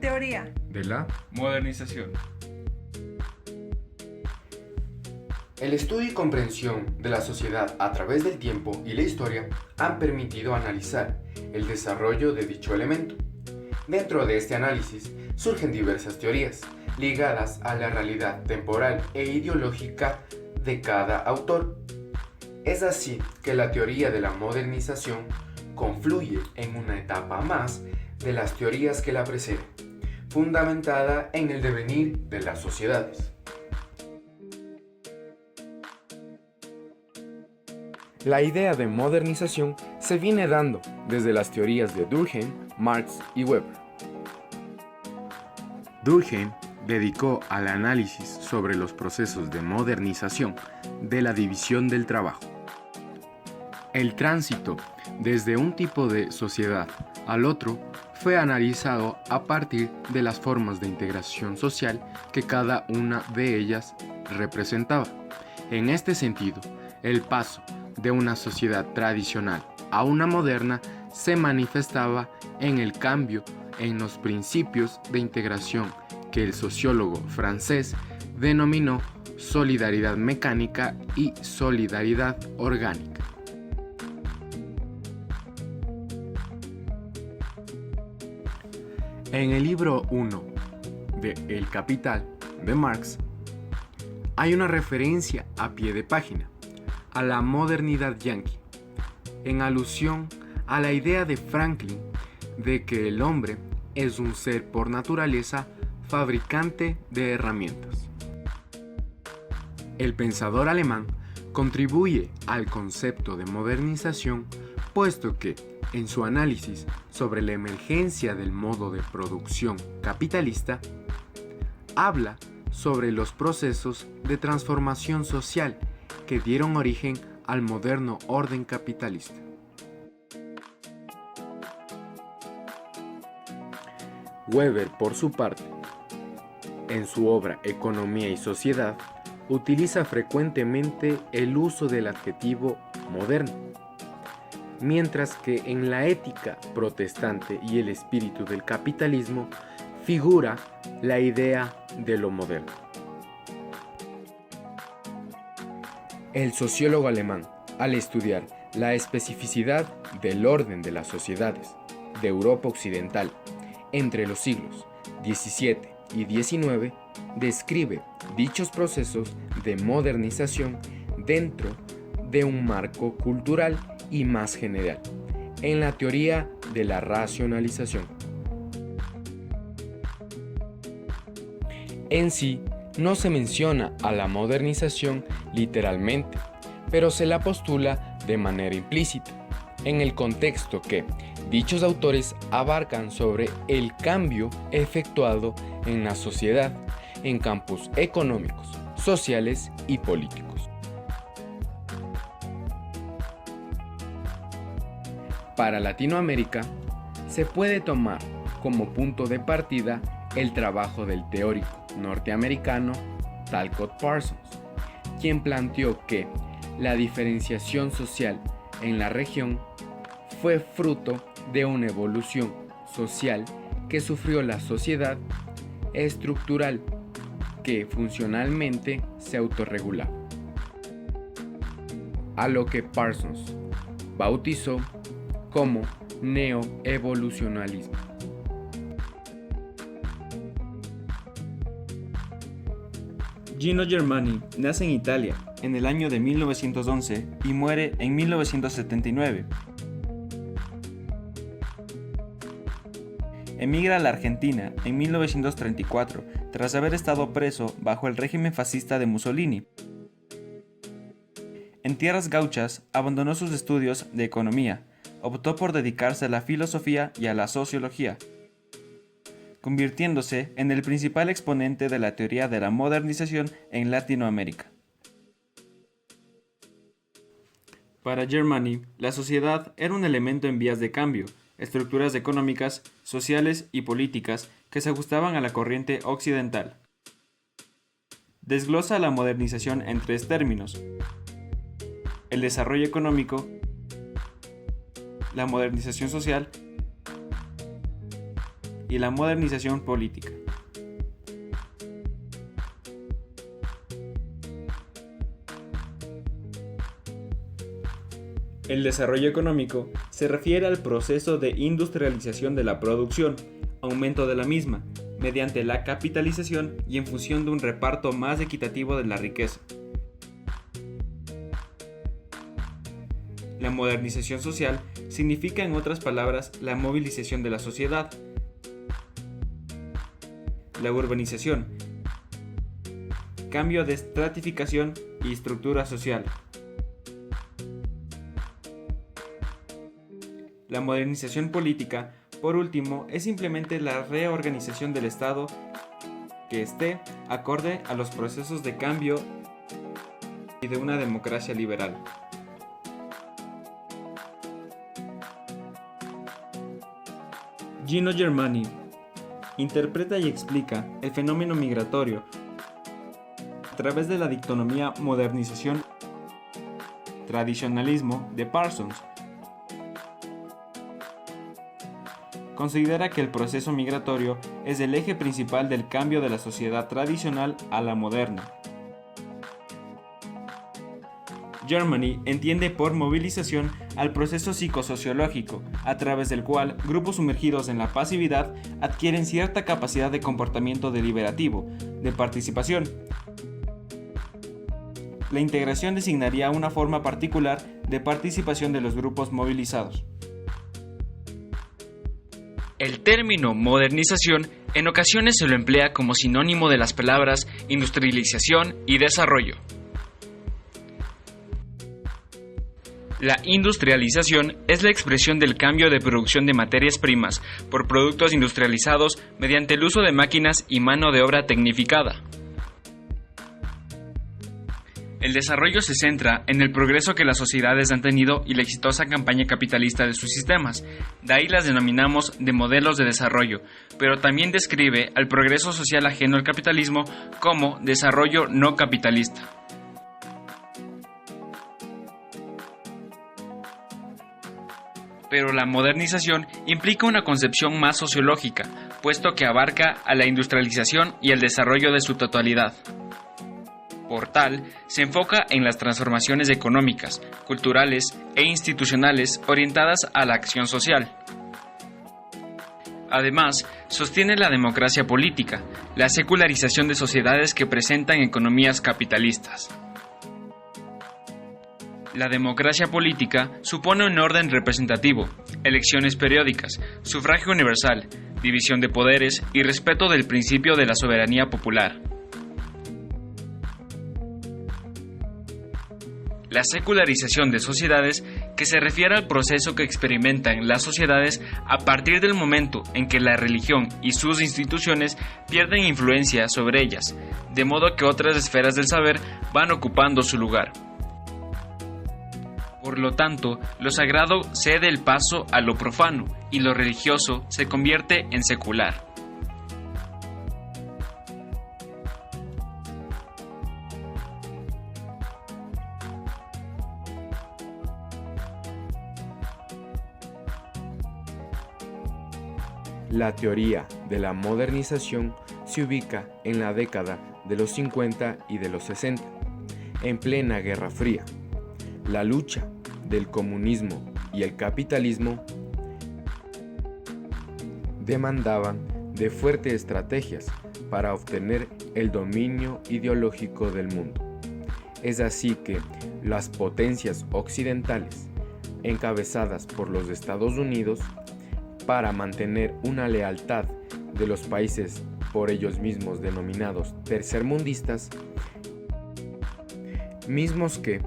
Teoría de la modernización. El estudio y comprensión de la sociedad a través del tiempo y la historia han permitido analizar el desarrollo de dicho elemento. Dentro de este análisis surgen diversas teorías ligadas a la realidad temporal e ideológica de cada autor. Es así que la teoría de la modernización confluye en una etapa más de las teorías que la preceden, fundamentada en el devenir de las sociedades. La idea de modernización se viene dando desde las teorías de Durkheim, Marx y Weber. Durkheim dedicó al análisis sobre los procesos de modernización de la división del trabajo. El tránsito desde un tipo de sociedad al otro fue analizado a partir de las formas de integración social que cada una de ellas representaba. En este sentido, el paso de una sociedad tradicional a una moderna se manifestaba en el cambio en los principios de integración que el sociólogo francés denominó solidaridad mecánica y solidaridad orgánica. En el libro 1 de El Capital de Marx hay una referencia a pie de página a la modernidad yanqui, en alusión a la idea de Franklin de que el hombre es un ser por naturaleza fabricante de herramientas. El pensador alemán contribuye al concepto de modernización, puesto que, en su análisis sobre la emergencia del modo de producción capitalista, habla sobre los procesos de transformación social que dieron origen al moderno orden capitalista. Weber, por su parte, en su obra Economía y Sociedad, utiliza frecuentemente el uso del adjetivo moderno, mientras que en la ética protestante y el espíritu del capitalismo figura la idea de lo moderno. El sociólogo alemán, al estudiar la especificidad del orden de las sociedades de Europa Occidental entre los siglos XVII y XIX, describe dichos procesos de modernización dentro de un marco cultural y más general, en la teoría de la racionalización. En sí, no se menciona a la modernización literalmente, pero se la postula de manera implícita, en el contexto que dichos autores abarcan sobre el cambio efectuado en la sociedad en campos económicos, sociales y políticos. Para Latinoamérica, se puede tomar como punto de partida el trabajo del teórico norteamericano Talcott Parsons, quien planteó que la diferenciación social en la región fue fruto de una evolución social que sufrió la sociedad estructural que funcionalmente se autorregulaba, a lo que Parsons bautizó como neoevolucionalismo. Gino Germani nace en Italia en el año de 1911 y muere en 1979. Emigra a la Argentina en 1934 tras haber estado preso bajo el régimen fascista de Mussolini. En tierras gauchas abandonó sus estudios de economía, optó por dedicarse a la filosofía y a la sociología, convirtiéndose en el principal exponente de la teoría de la modernización en Latinoamérica. Para Germani, la sociedad era un elemento en vías de cambio, estructuras económicas, sociales y políticas que se ajustaban a la corriente occidental. Desglosa la modernización en tres términos: el desarrollo económico, la modernización social y la modernización política. El desarrollo económico se refiere al proceso de industrialización de la producción, aumento de la misma, mediante la capitalización y en función de un reparto más equitativo de la riqueza. La modernización social significa, en otras palabras, la movilización de la sociedad. La urbanización, cambio de estratificación y estructura social. La modernización política, por último, es simplemente la reorganización del Estado que esté acorde a los procesos de cambio y de una democracia liberal. Gino Germani interpreta y explica el fenómeno migratorio a través de la dicotomía modernización-tradicionalismo de Parsons. Considera que el proceso migratorio es el eje principal del cambio de la sociedad tradicional a la moderna. Germani entiende por movilización al proceso psicosociológico, a través del cual grupos sumergidos en la pasividad adquieren cierta capacidad de comportamiento deliberativo, de participación. La integración designaría una forma particular de participación de los grupos movilizados. El término modernización en ocasiones se lo emplea como sinónimo de las palabras industrialización y desarrollo. La industrialización es la expresión del cambio de producción de materias primas por productos industrializados mediante el uso de máquinas y mano de obra tecnificada. El desarrollo se centra en el progreso que las sociedades han tenido y la exitosa campaña capitalista de sus sistemas. De ahí las denominamos de modelos de desarrollo, pero también describe al progreso social ajeno al capitalismo como desarrollo no capitalista. Pero la modernización implica una concepción más sociológica, puesto que abarca a la industrialización y el desarrollo de su totalidad. Por tal, se enfoca en las transformaciones económicas, culturales e institucionales orientadas a la acción social. Además, sostiene la democracia política, la secularización de sociedades que presentan economías capitalistas. La democracia política supone un orden representativo, elecciones periódicas, sufragio universal, división de poderes y respeto del principio de la soberanía popular. La secularización de sociedades, que se refiere al proceso que experimentan las sociedades a partir del momento en que la religión y sus instituciones pierden influencia sobre ellas, de modo que otras esferas del saber van ocupando su lugar. Por lo tanto, lo sagrado cede el paso a lo profano y lo religioso se convierte en secular. La teoría de la modernización se ubica en la década de los 50 y de los 60, en plena Guerra Fría. La lucha del comunismo y el capitalismo demandaban de fuertes estrategias para obtener el dominio ideológico del mundo. Es así que las potencias occidentales, encabezadas por los Estados Unidos, para mantener una lealtad de los países por ellos mismos denominados tercermundistas, mismos que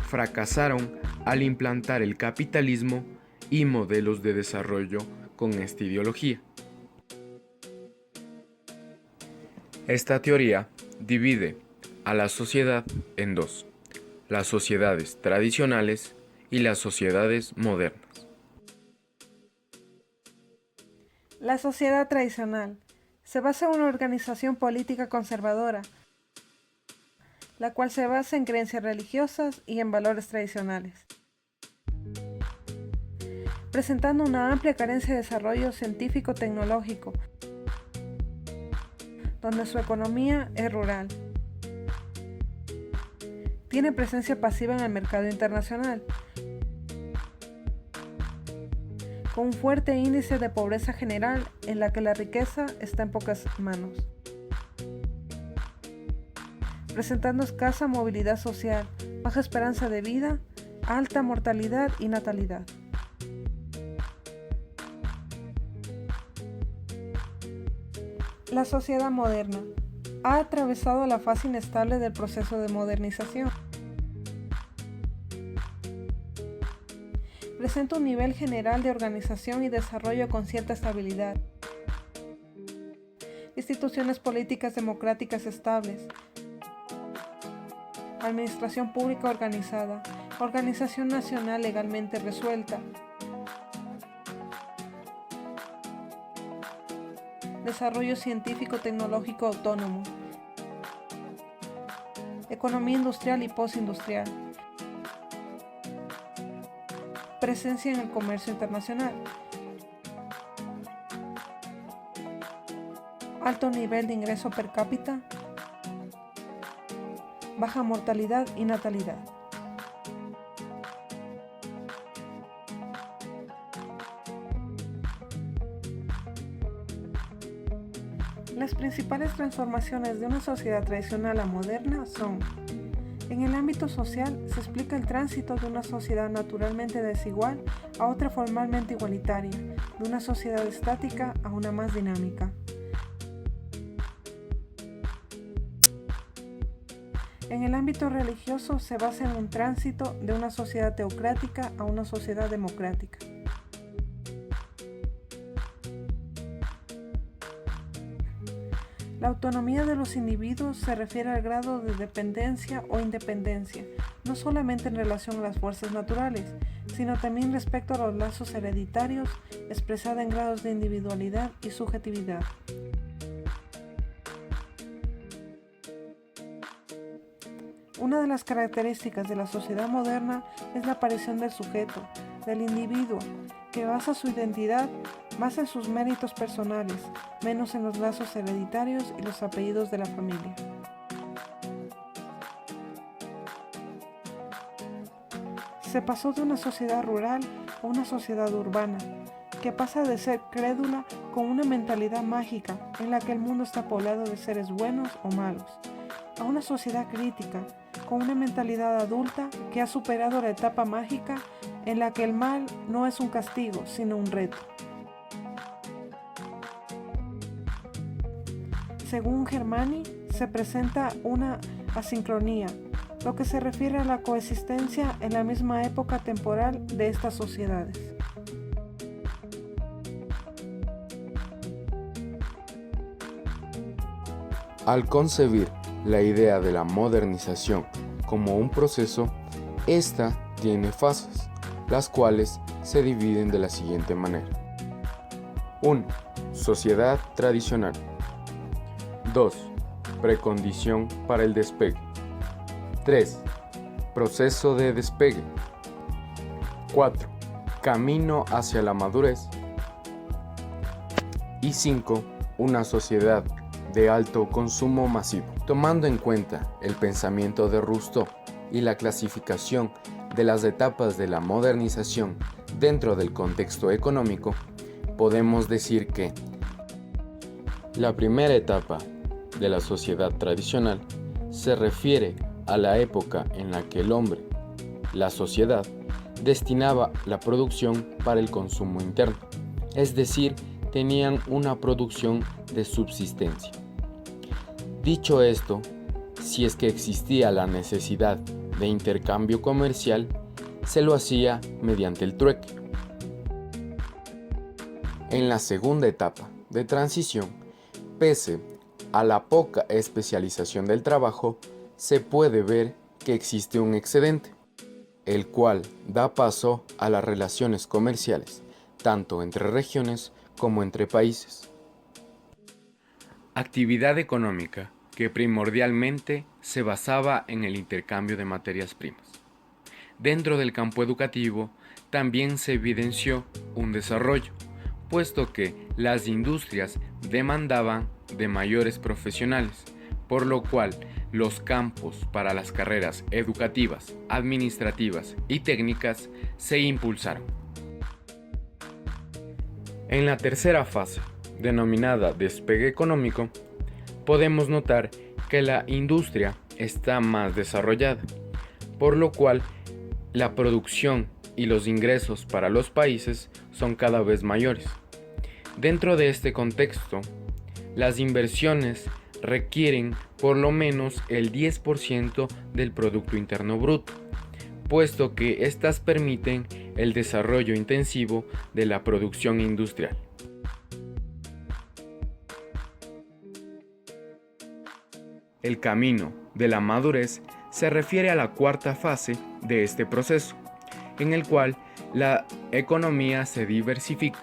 fracasaron al implantar el capitalismo y modelos de desarrollo con esta ideología. Esta teoría divide a la sociedad en dos: las sociedades tradicionales y las sociedades modernas. La sociedad tradicional se basa en una organización política conservadora, la cual se basa en creencias religiosas y en valores tradicionales. presentando una amplia carencia de desarrollo científico-tecnológico, donde su economía es rural. Tiene presencia pasiva en el mercado internacional, con un fuerte índice de pobreza general en la que la riqueza está en pocas manos, presentando escasa movilidad social, baja esperanza de vida, alta mortalidad y natalidad. La sociedad moderna ha atravesado la fase inestable del proceso de modernización. Presenta un nivel general de organización y desarrollo con cierta estabilidad. Instituciones políticas democráticas estables. Administración pública organizada. Organización nacional legalmente resuelta. Desarrollo científico-tecnológico autónomo. Economía industrial y postindustrial. Presencia en el comercio internacional. Alto nivel de ingreso per cápita. Baja mortalidad y natalidad. Las principales transformaciones de una sociedad tradicional a moderna son: en el ámbito social se explica el tránsito de una sociedad naturalmente desigual a otra formalmente igualitaria, de una sociedad estática a una más dinámica. En el ámbito religioso se basa en un tránsito de una sociedad teocrática a una sociedad democrática. La autonomía de los individuos se refiere al grado de dependencia o independencia, no solamente en relación a las fuerzas naturales, sino también respecto a los lazos hereditarios, expresada en grados de individualidad y subjetividad. Una de las características de la sociedad moderna es la aparición del sujeto, del individuo, que basa su identidad más en sus méritos personales, menos en los lazos hereditarios y los apellidos de la familia. Se pasó de una sociedad rural a una sociedad urbana, que pasa de ser crédula con una mentalidad mágica en la que el mundo está poblado de seres buenos o malos, a una sociedad crítica, con una mentalidad adulta que ha superado la etapa mágica en la que el mal no es un castigo, sino un reto. Según Germani, se presenta una asincronía, lo que se refiere a la coexistencia en la misma época temporal de estas sociedades. Al concebir la idea de la modernización como un proceso, esta tiene fases, las cuales se dividen de la siguiente manera. 1. Sociedad tradicional. 2. Precondición para el despegue. 3. Proceso de despegue. 4. Camino hacia la madurez. Y 5. Una sociedad de alto consumo masivo. Tomando en cuenta el pensamiento de Rousseau y la clasificación de las etapas de la modernización dentro del contexto económico, podemos decir que la primera etapa de la sociedad tradicional se refiere a la época en la que el hombre, la sociedad, destinaba la producción para el consumo interno, es decir, tenían una producción de subsistencia. Dicho esto, si es que existía la necesidad de intercambio comercial, se lo hacía mediante el trueque. En la segunda etapa de transición, pese a la poca especialización del trabajo, se puede ver que existe un excedente, el cual da paso a las relaciones comerciales, tanto entre regiones como entre países. Actividad económica que primordialmente se basaba en el intercambio de materias primas. Dentro del campo educativo también se evidenció un desarrollo, puesto que las industrias demandaban de mayores profesionales, por lo cual los campos para las carreras educativas, administrativas y técnicas se impulsaron. En la tercera fase, denominada despegue económico, podemos notar que la industria está más desarrollada, por lo cual la producción y los ingresos para los países son cada vez mayores. Dentro de este contexto, las inversiones requieren por lo menos el 10% del Producto Interno Bruto, puesto que éstas permiten el desarrollo intensivo de la producción industrial. El camino de la madurez se refiere a la cuarta fase de este proceso, en el cual la economía se diversifica,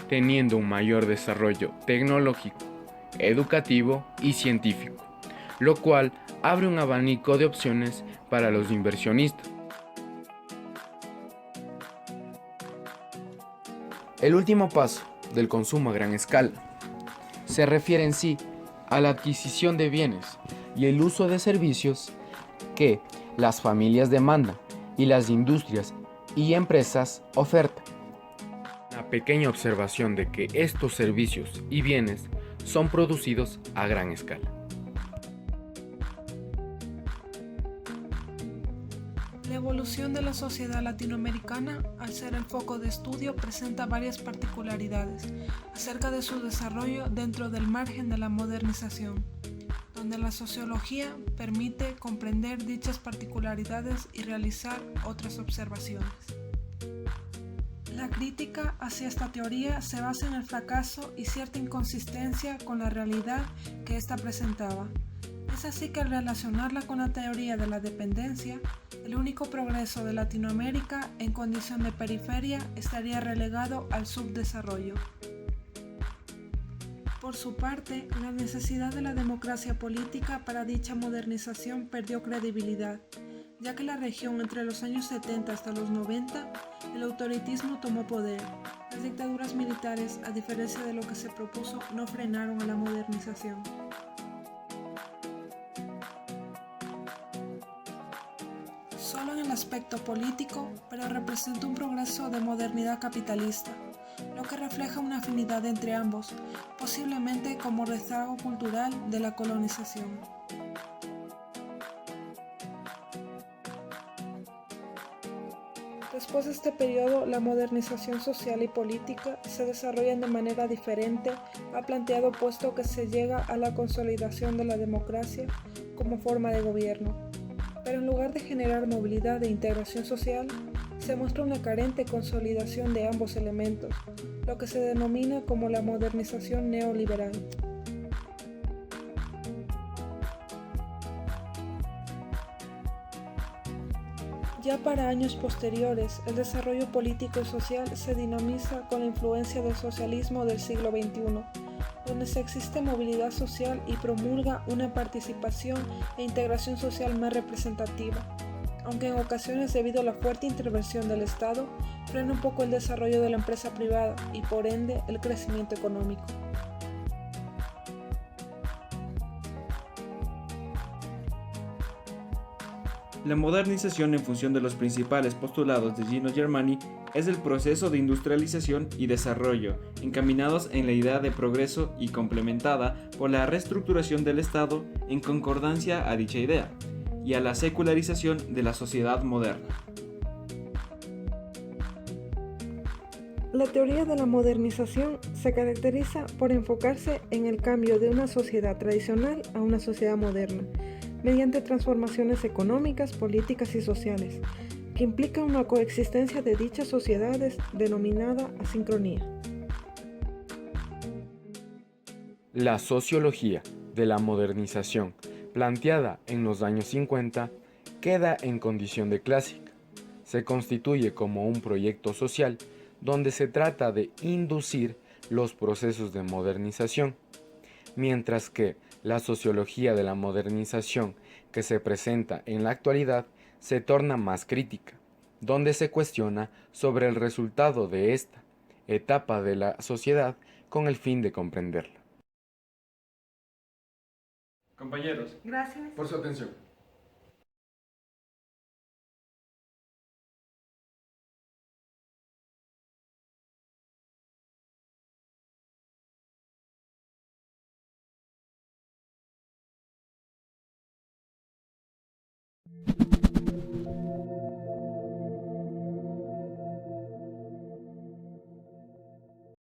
teniendo un mayor desarrollo tecnológico, educativo y científico, lo cual abre un abanico de opciones para los inversionistas. El último paso del consumo a gran escala se refiere en sí a la adquisición de bienes y el uso de servicios que las familias demandan y las industrias y empresas ofertan. Una pequeña observación de que estos servicios y bienes son producidos a gran escala. La evolución de la sociedad latinoamericana, al ser el foco de estudio, presenta varias particularidades acerca de su desarrollo dentro del margen de la modernización, donde la sociología permite comprender dichas particularidades y realizar otras observaciones. La crítica hacia esta teoría se basa en el fracaso y cierta inconsistencia con la realidad que ésta presentaba. Es así que al relacionarla con la teoría de la dependencia, el único progreso de Latinoamérica en condición de periferia estaría relegado al subdesarrollo. Por su parte, la necesidad de la democracia política para dicha modernización perdió credibilidad, ya que la región entre los años 70 hasta los 90, el autoritarismo tomó poder. Las dictaduras militares, a diferencia de lo que se propuso, no frenaron a la modernización. Solo en el aspecto político, pero representa un progreso de modernidad capitalista, lo que refleja una afinidad entre ambos, posiblemente como rezago cultural de la colonización. Después de este periodo, la modernización social y política se desarrollan de manera diferente a planteado, puesto que se llega a la consolidación de la democracia como forma de gobierno. Pero en lugar de generar movilidad e integración social, se muestra una carente consolidación de ambos elementos, lo que se denomina como la modernización neoliberal. Ya para años posteriores, el desarrollo político y social se dinamiza con la influencia del socialismo del siglo XXI, donde se existe movilidad social y promulga una participación e integración social más representativa, aunque en ocasiones debido a la fuerte intervención del Estado, frena un poco el desarrollo de la empresa privada y por ende el crecimiento económico. La modernización, en función de los principales postulados de Gino Germani, es el proceso de industrialización y desarrollo, encaminados en la idea de progreso y complementada por la reestructuración del Estado en concordancia a dicha idea, y a la secularización de la sociedad moderna. La teoría de la modernización se caracteriza por enfocarse en el cambio de una sociedad tradicional a una sociedad moderna, mediante transformaciones económicas, políticas y sociales, que implican una coexistencia de dichas sociedades denominada asincronía. La sociología de la modernización, planteada en los años 50, queda en condición de clásica. Se constituye como un proyecto social donde se trata de inducir los procesos de modernización, mientras que la sociología de la modernización que se presenta en la actualidad se torna más crítica, donde se cuestiona sobre el resultado de esta etapa de la sociedad con el fin de comprenderla. Compañeros, Gracias. Por su atención.